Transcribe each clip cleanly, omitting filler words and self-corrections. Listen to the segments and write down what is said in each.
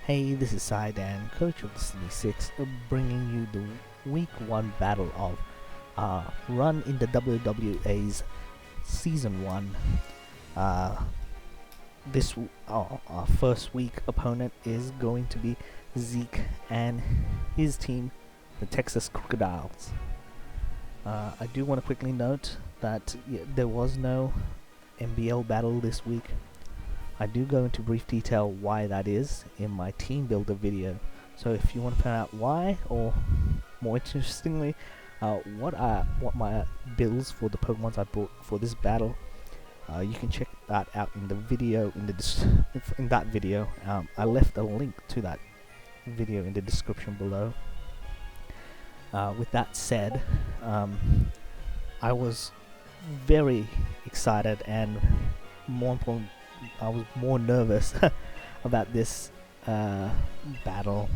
Hey, this is Sidan, coach of the Sydney Six, bringing you the Week 1 battle of run in the WWA's Season 1. Our first week opponent is going to be Zeke and his team, the Texas Krookodiles. I do want to quickly note that there was no MBL battle this week. I do go into brief detail why that is in my team builder video, so if you want to find out why, or more interestingly, what my builds for the Pokemons I brought for this battle, you can check that out in the video in that video. I left a link to that video in the description below. With that said, I was very excited, and more important, I was more nervous about this battle.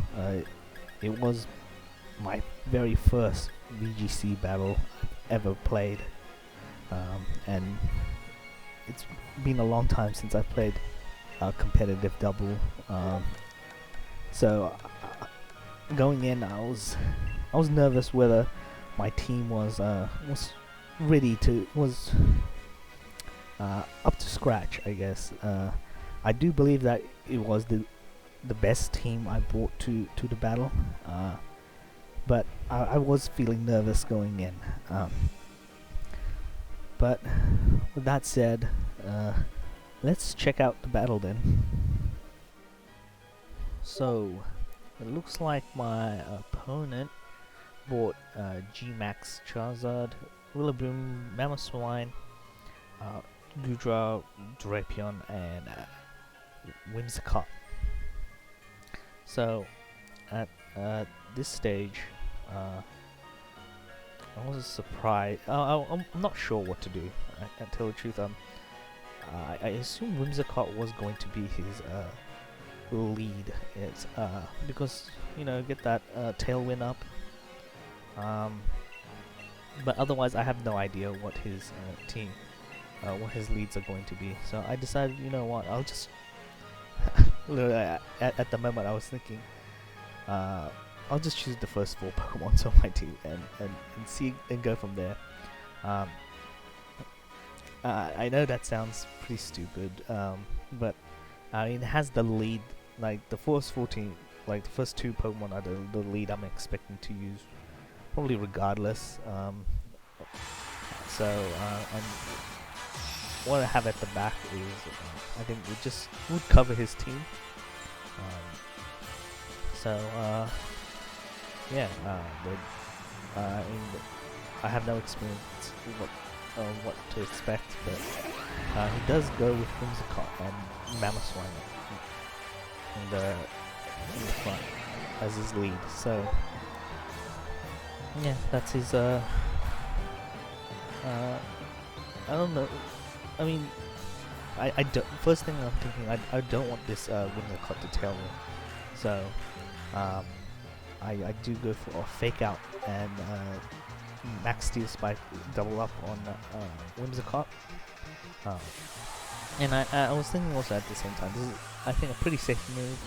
It was my very first VGC battle I've ever played, and it's been a long time since I played a competitive double. So going in, I was nervous whether my team was ready to up to scratch, I guess. I do believe that it was the best team I brought to the battle, but I was feeling nervous going in. But with that said, let's check out the battle then. So it looks like my opponent bought G-Max Charizard, Rillaboom, Mamoswine, Goodra, Drapion, and Whimsicott. So at this stage, I was surprised. I'm not sure what to do. I can't tell the truth. I assume Whimsicott was going to be his lead. It's because get that Tailwind up. But otherwise, I have no idea what his team. What his leads are going to be. So I decided, you know what, I'll just at the moment I was thinking I'll just choose the first 4 Pokemon on my team and see and go from there. I know that sounds pretty stupid, but I mean, it has the lead, like the first 14, like the first 2 Pokemon are the lead I'm expecting to use probably regardless. And what I have at the back is, I think would cover his team. I have no experience what to expect, but he does go with Whimsicott and Mamoswine in the front as his lead. So yeah, that's his. I don't know. I mean, I don't. First thing I'm thinking, I don't want this Whimsicott to Tailwind, so I do go for a Fake Out and Max Steel Spike double up on Whimsicott. And I was thinking also at the same time, this is, I think, a pretty safe move.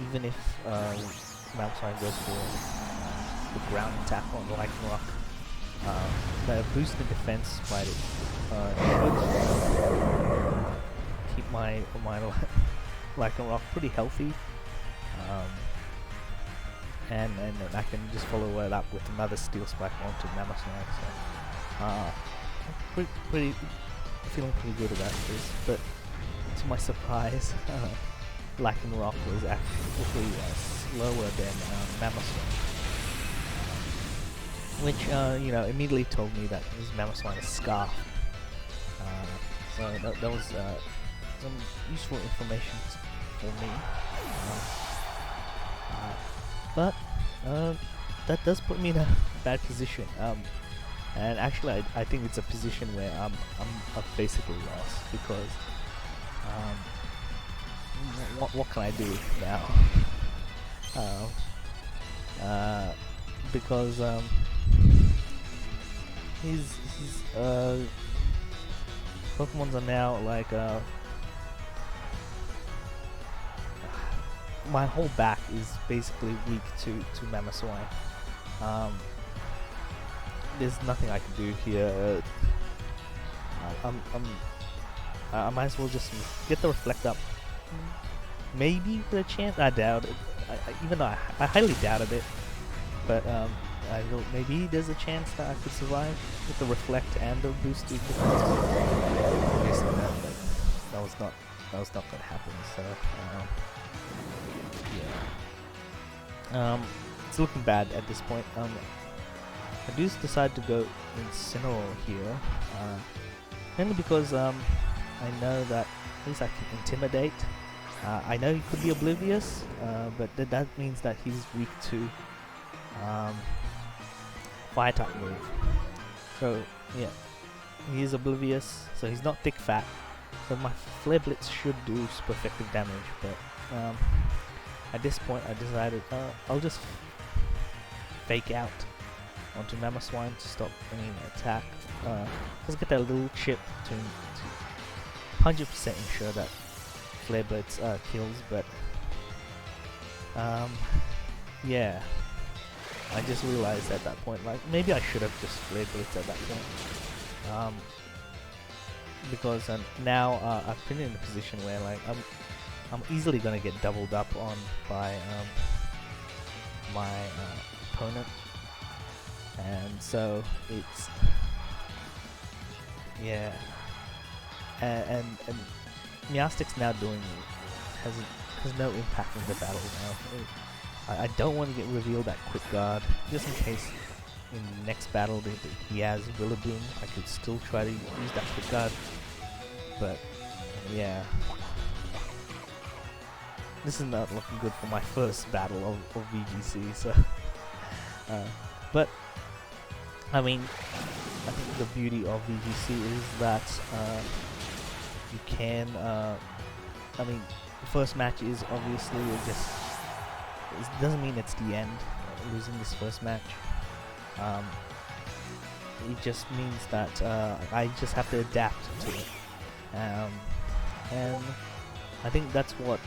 Even if Mamoswine goes for the ground attack on Lycanroc. The boost in defense might keep my Lycanroc pretty healthy, and I can just follow it up with another Steel Spike onto Mamoswine. So feeling pretty good about this. But to my surprise, Lycanroc was actually slower than Mamoswine. Which immediately told me that his Mamoswine is Scarf. So that was some useful information for me. But that does put me in a bad position. And actually, I think it's a position where I'm basically lost, because what can I do now? Because his Pokemons are now like my whole back is basically weak to Mamoswine. There's nothing I can do here. I might as well just get the reflect up. Maybe with a chance. I doubt it. Even though I highly doubted it, but I will, maybe there's a chance that I could survive with the reflect and the boosted defense. Obviously, that was not gonna happen. So yeah, it's looking bad at this point. I do decide to go Incineroar here, mainly because I know that at least I can intimidate. I know he could be oblivious, but that means that he's weak to fire type move. So yeah, he is oblivious, so he's not thick fat. So my Flare Blitz should do super effective damage, but at this point I decided I'll just fake out onto Mamoswine to stop any attack. Just get that little chip to 100% ensure that Flare Blitz kills, but yeah, I just realized at that point, like, maybe I should have just Flare Blitz at that point, because now I've been in a position where, like, I'm easily gonna get doubled up on by my opponent, and so it's yeah, and Meowstic's now doing has no impact in the battle now. I don't want to get revealed that quick guard, just in case in the next battle he has Rillaboom. I could still try to use that quick guard, but yeah, this is not looking good for my first battle of VGC. So, but I mean, I think the beauty of VGC is that you can, I mean, the first match is obviously it doesn't mean it's the end, losing this first match. It just means that I just have to adapt to it. And I think that's what,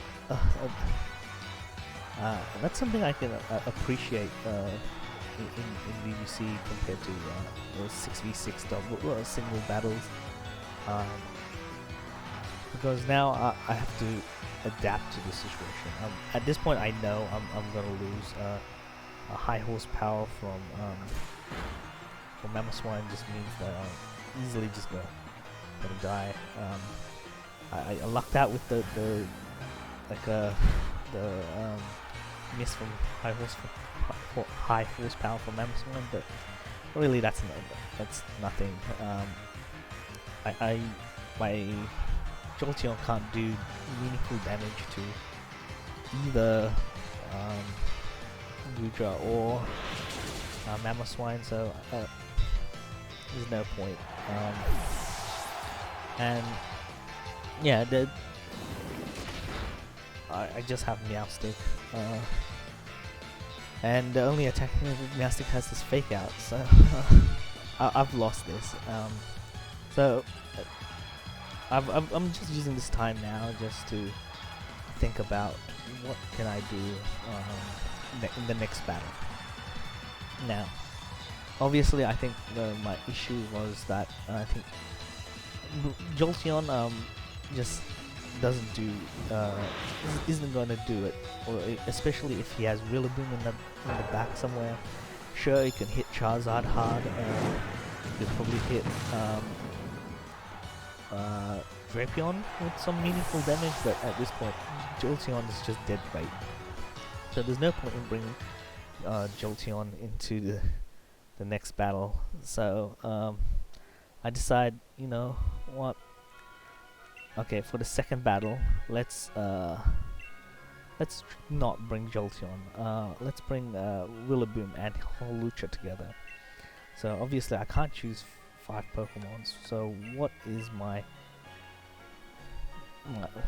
that's something I can appreciate in VGC compared to those 6v6 single battles. Because now I have to adapt to the situation. At this point, I know I'm gonna lose a high horsepower from Mamoswine. Just means that I'm easily just gonna die. I lucked out with the miss from high horsepower from Mamoswine, but really that's nothing. My Jolteon can't do meaningful damage to either Gudra or Mamoswine, so there's no point. And yeah, I just have Meowstic, and the only attack Meowstic has is Fake Out, so I've lost this. So I'm just using this time now just to think about what can I do in the next battle. Now, obviously, I think my issue was that I think Jolteon just doesn't do isn't going to do it, or especially if he has Rillaboom in the back somewhere. Sure, he can hit Charizard hard, he could probably hit Drapion with some meaningful damage, but at this point Jolteon is just dead weight, so there's no point in bringing Jolteon into the next battle. So I decide, you know what, okay, for the second battle, let's not bring Jolteon, let's bring Rillaboom and Holucha together. So obviously I can't choose 5 Pokemons, so what is my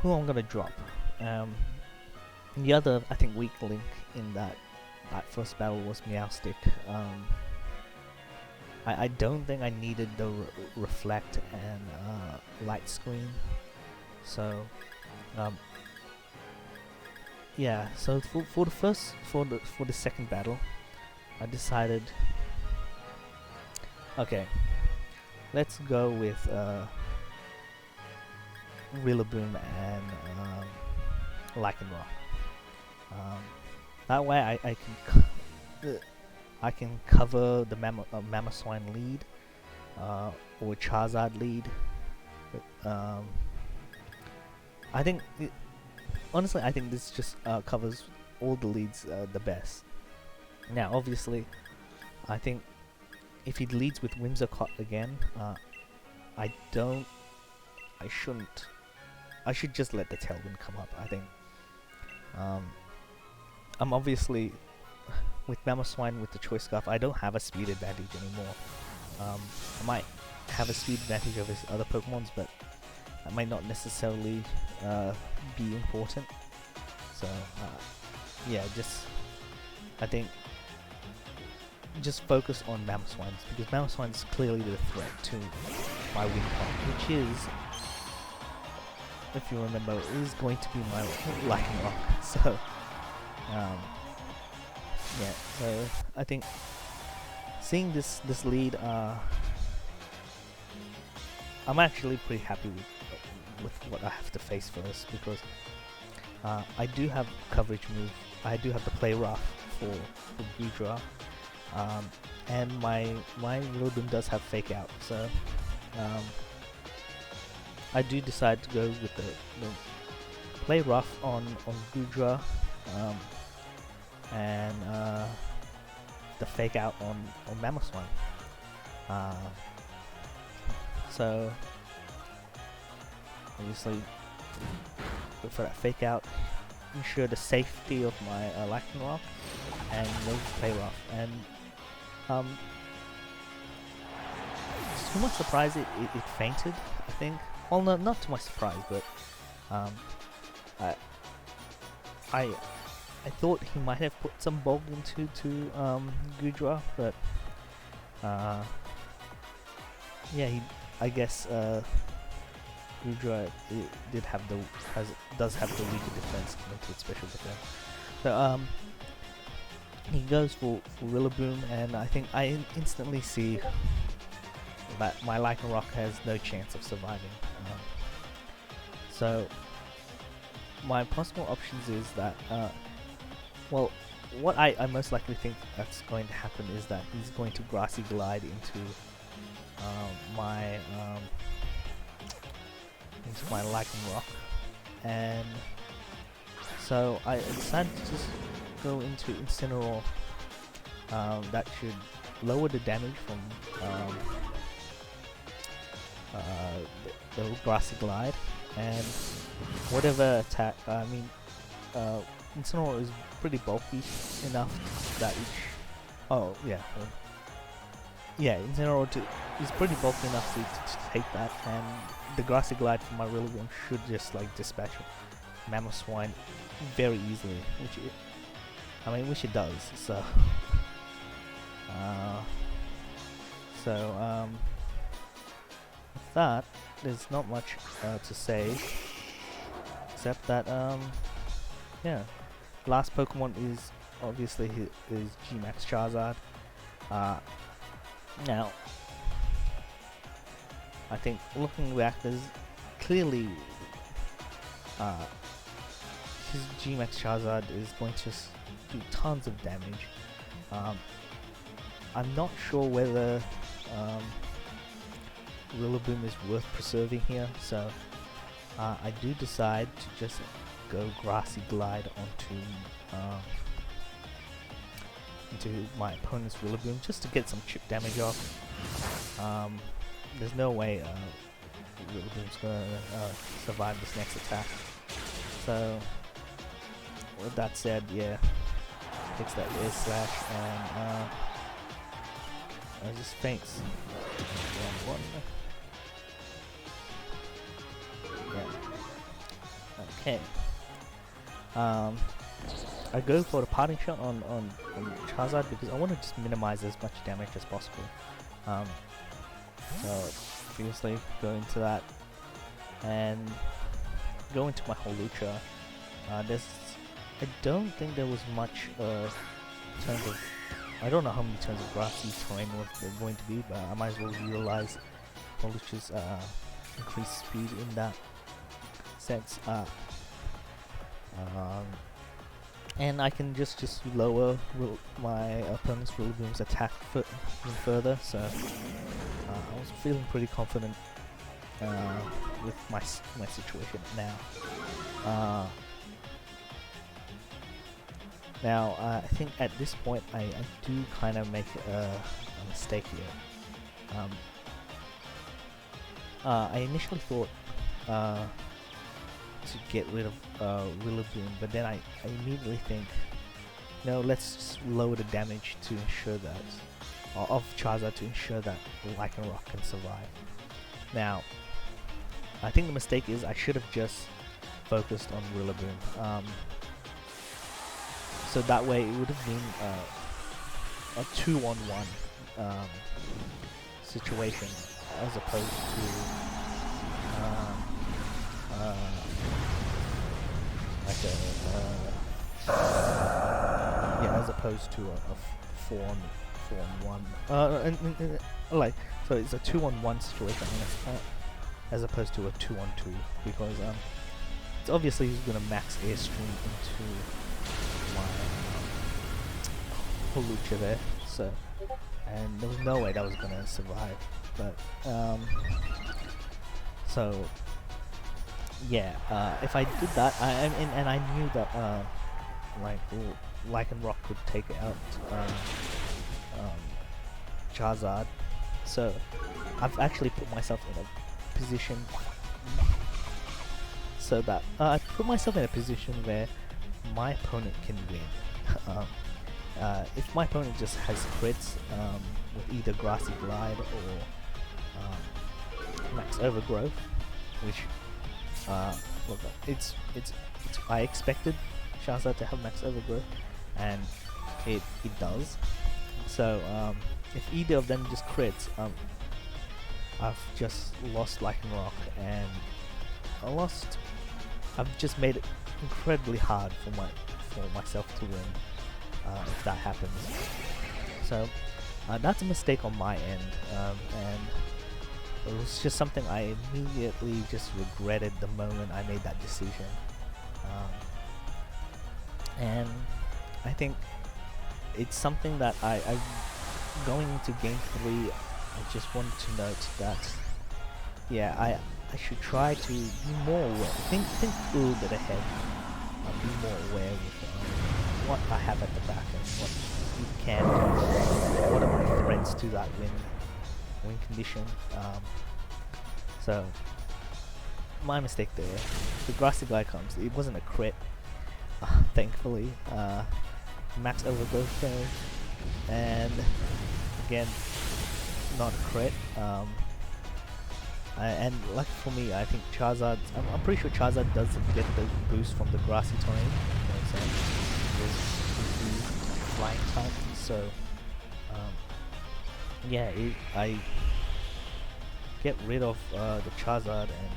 who I'm gonna drop? The other, I think, weak link in that first battle was Meowstic. I don't think I needed the reflect and light screen, so yeah, so for the second battle, I decided, okay, let's go with Rillaboom and Lycanroc. That way I can cover the Mamoswine lead, or Charizard lead. But, I think honestly, I think this just covers all the leads the best. Now, obviously, I think if he leads with Whimsicott again, I shouldn't. I should just let the Tailwind come up, I think. I'm obviously, with Mamoswine with the Choice Scarf, I don't have a speed advantage anymore. I might have a speed advantage over his other Pokemons, but that might not necessarily be important. So, yeah, I think just focus on Mamoswines, because Mamoswine is clearly the threat to my Wincon, which is, if you remember, is going to be my Lycanroc. So, yeah. So I think seeing this lead, I'm actually pretty happy with what I have to face first, because I do have coverage move. I do have the play rough for Goodra. And my Rillaboom does have Fake Out, so I do decide to go with the play rough on Goodra, and the Fake Out on Mamoswine. So obviously, go for that Fake Out, ensure the safety of my Lycanroc, and no play rough. And to my surprise, it fainted, I think. Well, no, not to my surprise, but I thought he might have put some bulk into Goodra, but yeah, I guess Goodra does have the weaker defense compared to its special defense. So he goes for Rillaboom, and I think I instantly see that my Lycanroc has no chance of surviving. So my possible options is that, well, what I most likely think that's going to happen is that he's going to Grassy Glide into my Lycanroc, and so I decided to just go into Incineroar. That should lower the damage from the Grassy Glide, and whatever attack, Incineroar is pretty bulky enough that Incineroar is pretty bulky enough to take that, and the Grassy Glide from my Rillaboom should just like dispatch Mamoswine very easily, which it does. So, with that, there's not much to say, except that yeah, last Pokemon is obviously is G-Max Charizard. Now, I think looking back, there's clearly his G-Max Charizard is going to do tons of damage. I'm not sure whether Rillaboom is worth preserving here, so I do decide to just go Grassy Glide into my opponent's Rillaboom, just to get some chip damage off. There's no way Rillaboom's gonna survive this next attack. So with that said, yeah, takes that Air Slash, and I just faints. Yeah. Okay. I go for the parting shot on Charizard because I want to just minimize as much damage as possible. So obviously go into that and go into my Holucha. There's I don't think there was much turns of. I don't know how many turns of grassy terrain there going to be, but I might as well utilize Polich's increased speed in that sense. And I can just lower my opponent's Rillaboom's attack even further. So I was feeling pretty confident with my situation now. Now, I think at this point I do kind of make a mistake here. I initially thought to get rid of Rillaboom, but then I immediately think, no, let's just lower the damage to ensure that, of Charizard to ensure that Lycanroc can survive. Now, I think the mistake is I should have just focused on Rillaboom. So that way it would have been a 2-on-1 situation as opposed to like as opposed to a 4-on-1. Like, so it's a 2-on-1 situation as opposed to a 2-on-2, because it's obviously he's gonna max airstream into my Holucha there, so, and there was no way that was gonna survive, but so yeah, if I did that, and I knew that like Lycanroc could take out Charizard, so I've actually put myself in a position so that I put myself in a position where my opponent can win. If my opponent just has crits with either Grassy Glide or Max Overgrowth, which look, it's I expected Charizard to have Max Overgrowth, and it does. So if either of them just crits, I've just lost Lycanroc, and I've just made it incredibly hard for myself to win if that happens. So that's a mistake on my end, and it was just something I immediately just regretted the moment I made that decision. And I think it's something that I going into game 3, I just wanted to note that, yeah, I should try to be more aware, think a little bit ahead, be more aware with what I have at the back and what you can do, what are my threats to that win condition. So my mistake there. The Grassy Glide comes, it wasn't a crit, thankfully. Max Overgrowth failed, and again, not a crit. And lucky for me, I think Charizard, I'm pretty sure Charizard does get the boost from the grassy terrain, with flying type, so yeah, I get rid of the Charizard, and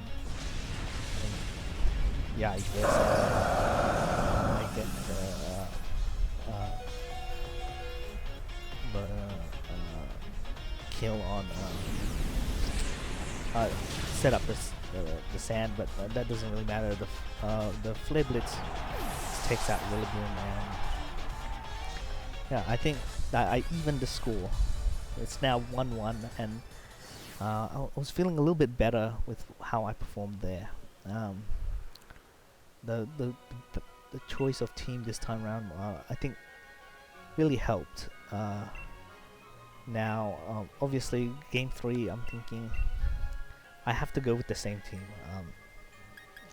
yeah, I guess I get the kill on set up the sand, but that doesn't really matter. The Flare Blitz takes out Rillaboom, and yeah, I think that I evened the score. It's now 1-1, and I was feeling a little bit better with how I performed there. The choice of team this time around, I think, really helped. Now, obviously, game 3, I'm thinking I have to go with the same team.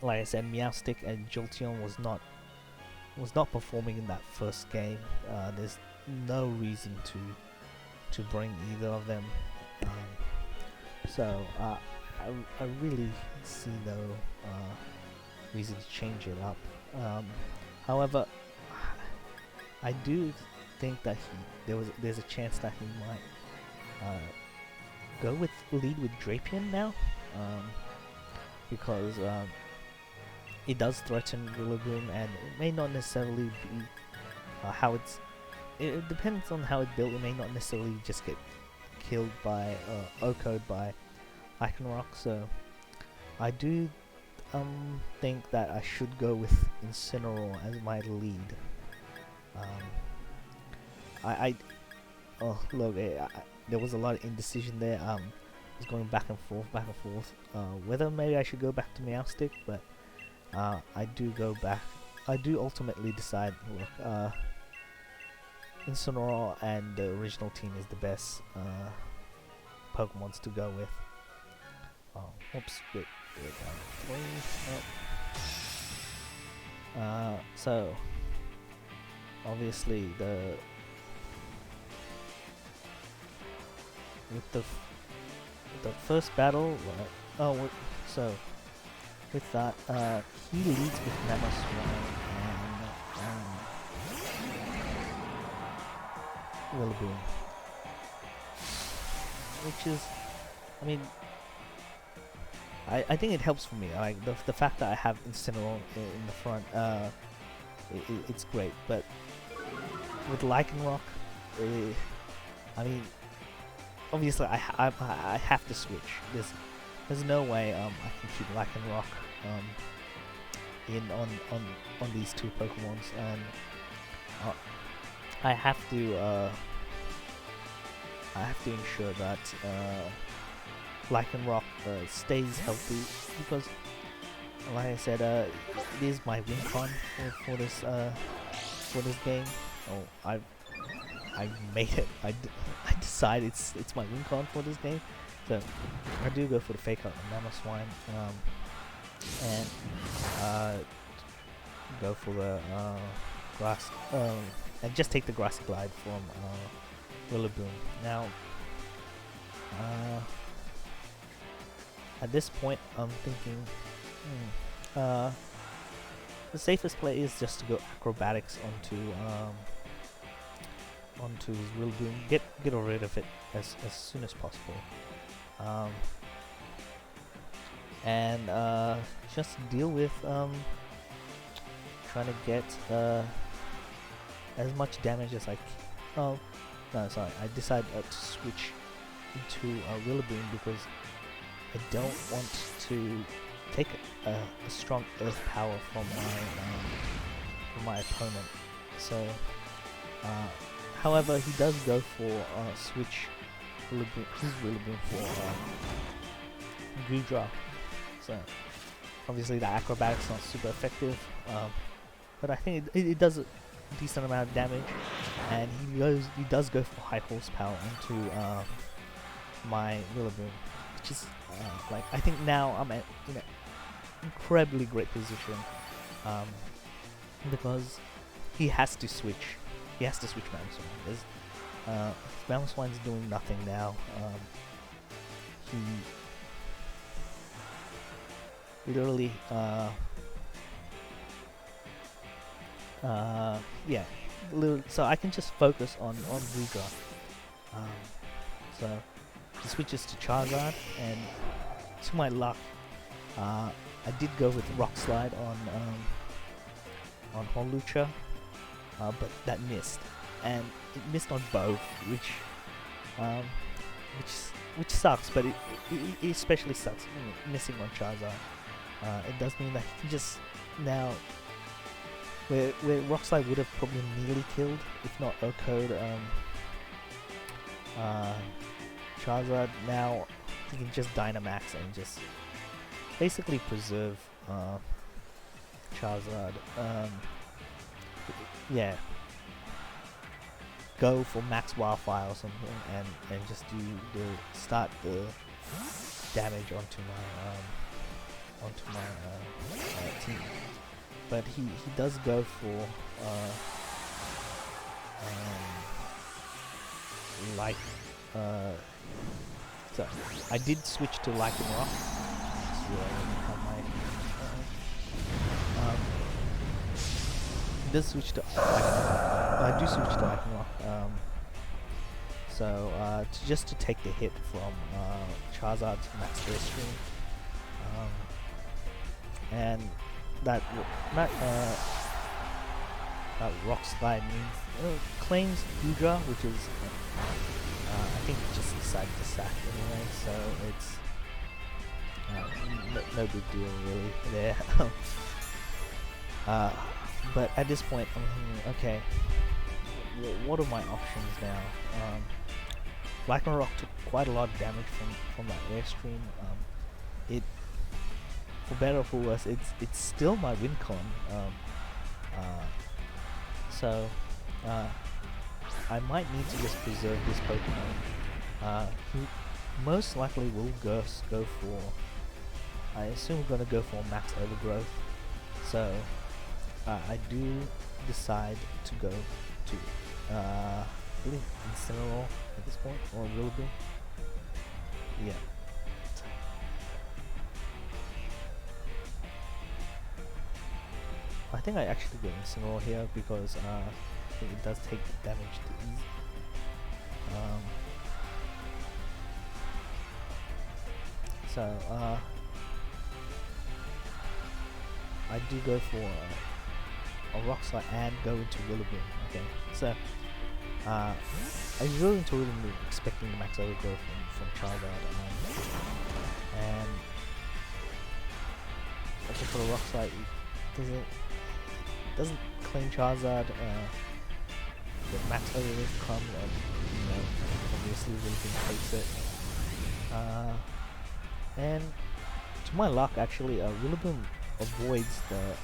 Like I said, Meowstic and Jolteon was not performing in that first game. There's no reason to bring either of them. So I really see no reason to change it up. However, I do think that there's a chance that he might go lead with Drapion now, because it does threaten Rillaboom, and it may not necessarily be how it's. It depends on how it's built. It may not necessarily just get killed by OHKO'd by Lycanroc. So I do think that I should go with Incineroar as my lead. Look, there was a lot of indecision there. I was going back and forth, whether maybe I should go back to Meowstic, but I do go back. I do ultimately decide, look, Incineroar and the original team is the best Pokemons to go with. Oops, wait, so obviously with the first battle, so with that, he leads with Mamoswine and Rillaboom, which is, I mean, I think it helps for me. Like the fact that I have Incineroar in the front, it's great. But with Lycanroc, I mean, obviously I have to switch. There's no way I can keep Lycanroc in on these two Pokemons, and I have to ensure that Lycanroc stays healthy, because, like I said, it is my win con for this game. Oh, I made it. I decide it's my win con for this game. So I do go for the fake out on Mamoswine, and go for the grass, and just take the Grassy Glide from Rillaboom. Now, at this point, I'm thinking, the safest play is just to go Acrobatics onto his Rillaboom, get rid of it as soon as possible, and just deal with trying to get as much damage as I can. Oh, no, sorry, I decided to switch into Rillaboom because I don't want to take a strong Earth power from my opponent. So, however, he does go for switch his Rillaboom for Goodra. So, obviously, the Acrobatic's not super effective, but I think it does a decent amount of damage, and he does go for high horsepower into my Rillaboom, which is like, I think now I'm in an incredibly great position, because he has to switch. He has to switch Mamoswine. Mamoswine's doing nothing now. He literally, yeah. So I can just focus on Goodra. So he switches to Charizard, and to my luck, I did go with Rock Slide on Hawlucha, but that missed, and it missed on both, which sucks. But it especially sucks missing on Charizard. It does mean that he just now, where Rock Slide would have probably nearly killed, if not OHKO'd Charizard, now he can just Dynamax and just basically preserve Charizard. Yeah, go for max Wildfire or something, and just start the damage onto my team. But he does go for so I did switch to Lycanroc. He does switch to Lycanroc. I do switch to Lycanroc. So just to take the hit from Charizard's Max Airstream, and that not that rock slide means claims Hydra, which is I think just decided to sack anyway, so it's no big deal really there. But at this point I'm thinking, okay, what are my options now? Lycanroc took quite a lot of damage from that airstream. It, for better or for worse, it's still my win con. So I might need to just preserve this Pokemon. He most likely will go for, I assume we're going to go for max overgrowth. So I do decide to go to really Incineroar at this point, or Rillaboom. Yeah. I think I actually go Incineroar here because I think it does take damage to ease. So I do go for a Rock Slide and go into Rillaboom. Okay, so I really into Rillaboom expecting the max overgrowth from Charizard, and I think for the Rock Slide it doesn't claim Charizard. The max overgrowth comes, and obviously Rillaboom takes it. And to my luck, actually, Rillaboom avoids the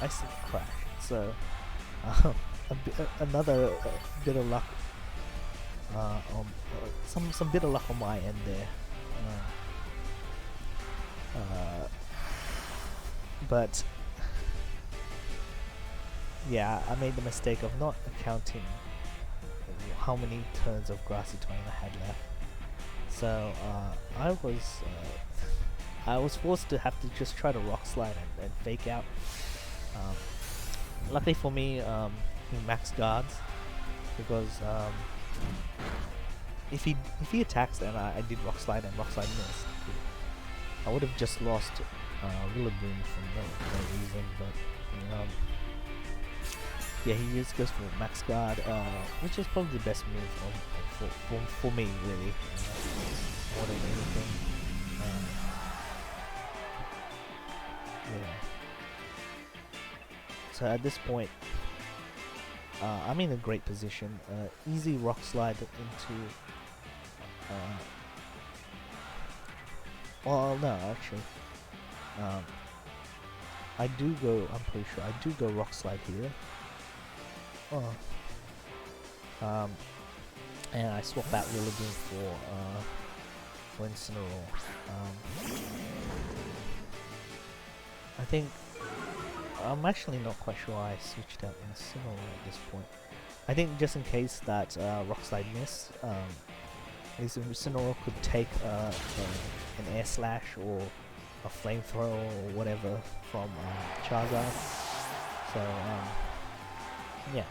Ice Crash. So another bit of luck, some bit of luck on my end there. But yeah, I made the mistake of not accounting how many turns of Grassy Twine I had left. So I was forced to have to just try to Rock Slide and fake out. Luckily for me, he max guards, because if he attacks and I did Rock Slide and Rock Slide missed, I would have just lost Rillaboom for no reason. But yeah, he just goes for max guard, which is probably the best move for me, really, more than anything. Yeah. So at this point, I'm in a great position. Easy Rock Slide into. Well, no, actually, I do go. I'm pretty sure I do go Rock Slide here. And I swap out Rillaboom for Incineroar. I think I'm actually not quite sure why I switched out Incineroar at this point. I think just in case that Rock Slide missed, at least Incineroar could take an Air Slash or a Flamethrower or whatever from Charizard. So yeah.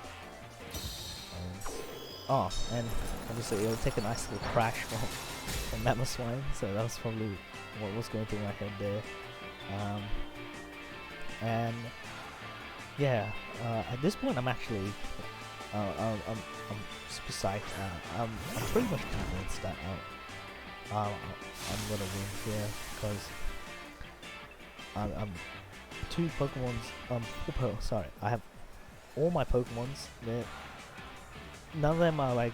And obviously it'll take a nice little crash from Mamoswine, so that was probably what was going through my head there. And yeah, at this point I'm actually I'm super psyched. I'm pretty much convinced that I'm gonna win here, because I'm two Pokemons. Sorry, I have all my Pokemons. None of them are like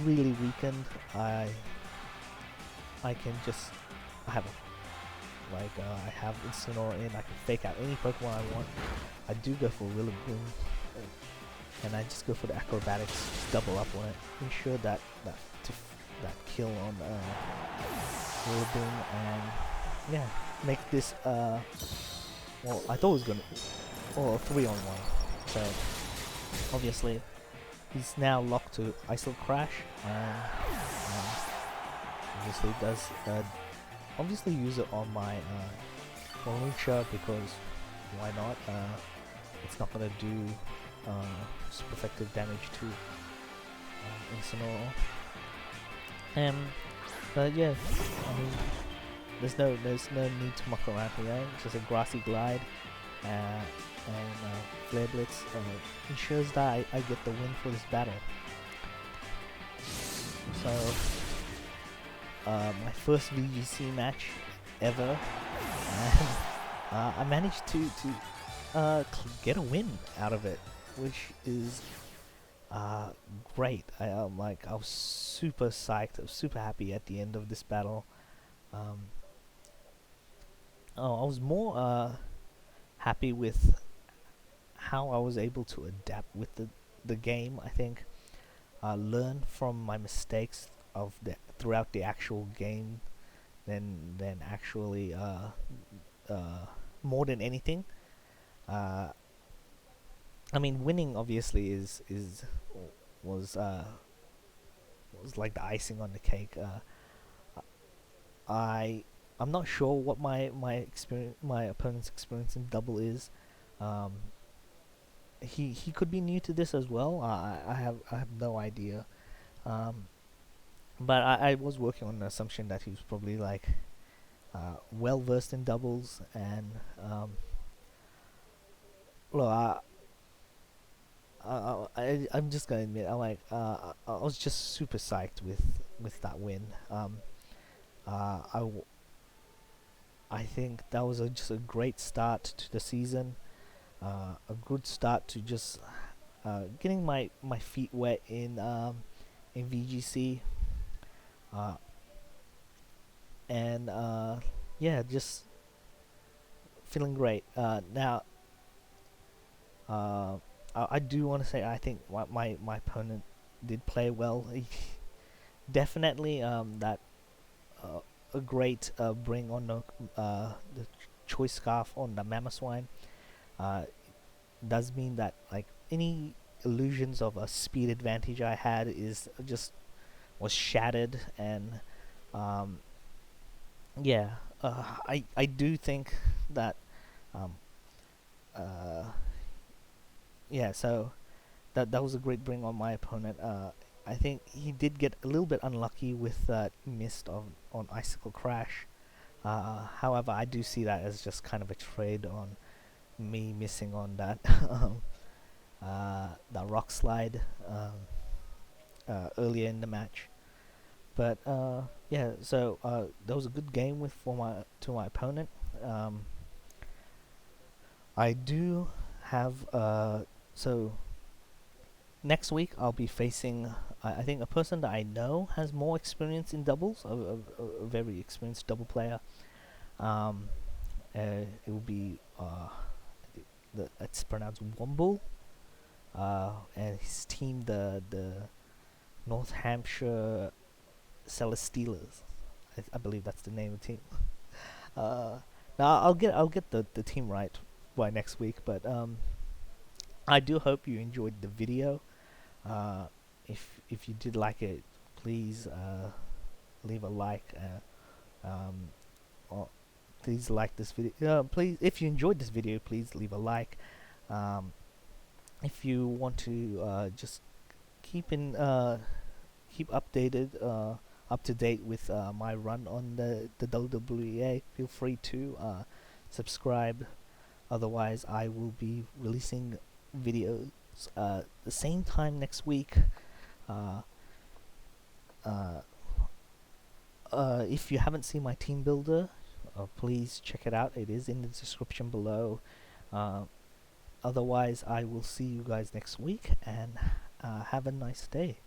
really weakened. I have Incineroar in. I can fake out any Pokemon I want. I do go for Rillaboom, and I just go for the acrobatics, just double up on it, ensure that kill on Rillaboom, and yeah, make this well, I thought it was gonna 3-on-1. So obviously he's now locked to Ice Crash, and obviously does obviously use it on my Moonshot, because why not? It's not gonna do super effective damage to Incineroar. But yeah, I mean, there's no need to muck around here. It's just a Grassy Glide. and Flare Blitz ensures that I get the win for this battle. So, my first VGC match ever, and I managed to get a win out of it, which is great. I was super psyched. I was super happy at the end of this battle. I was more happy with how I was able to adapt with the game. I think learn from my mistakes of throughout the actual game than actually more than anything. I mean, winning obviously was was like the icing on the cake. I'm not sure what my opponent's experience in double is. Um, he could be new to this as well. I have no idea. Um, but I was working on the assumption that he was probably like well versed in doubles, and well, I'm just gonna admit I was just super psyched with that win. Uh, I w- I think that was just a great start to the season. A good start to just getting my feet wet in VGC, uh, and yeah, just feeling great. Now, I do want to say I think my opponent did play well. He definitely that uh, a great bring on the choice scarf on the Mammoth Swine. Uh, does mean that like any illusions of a speed advantage I had is just was shattered, and um, yeah, I do think that um, uh, yeah, so that was a great bring on my opponent. I think he did get a little bit unlucky with that missed on Icicle Crash. However, I do see that as just kind of a trade on me missing on that that rock slide earlier in the match. But yeah, so that was a good game with for my to my opponent. Um, I do have so next week I'll be facing I think a person that I know has more experience in doubles, a very experienced double player. Um, it will be it's pronounced Womble, and his team the North Hampshire Celesteelers. I believe that's the name of the team. Uh, now I'll get the team right by next week, but I do hope you enjoyed the video. If you did like it, please leave a like. Or please like this video. Please, if you enjoyed this video, please leave a like. Um, if you want to just keep in keep updated, up to date with my run on the WWA, feel free to subscribe. Otherwise, I will be releasing videos the same time next week. Uh, uh, if you haven't seen my team builder, please check it out. It is in the description below. Otherwise, I will see you guys next week, and have a nice day.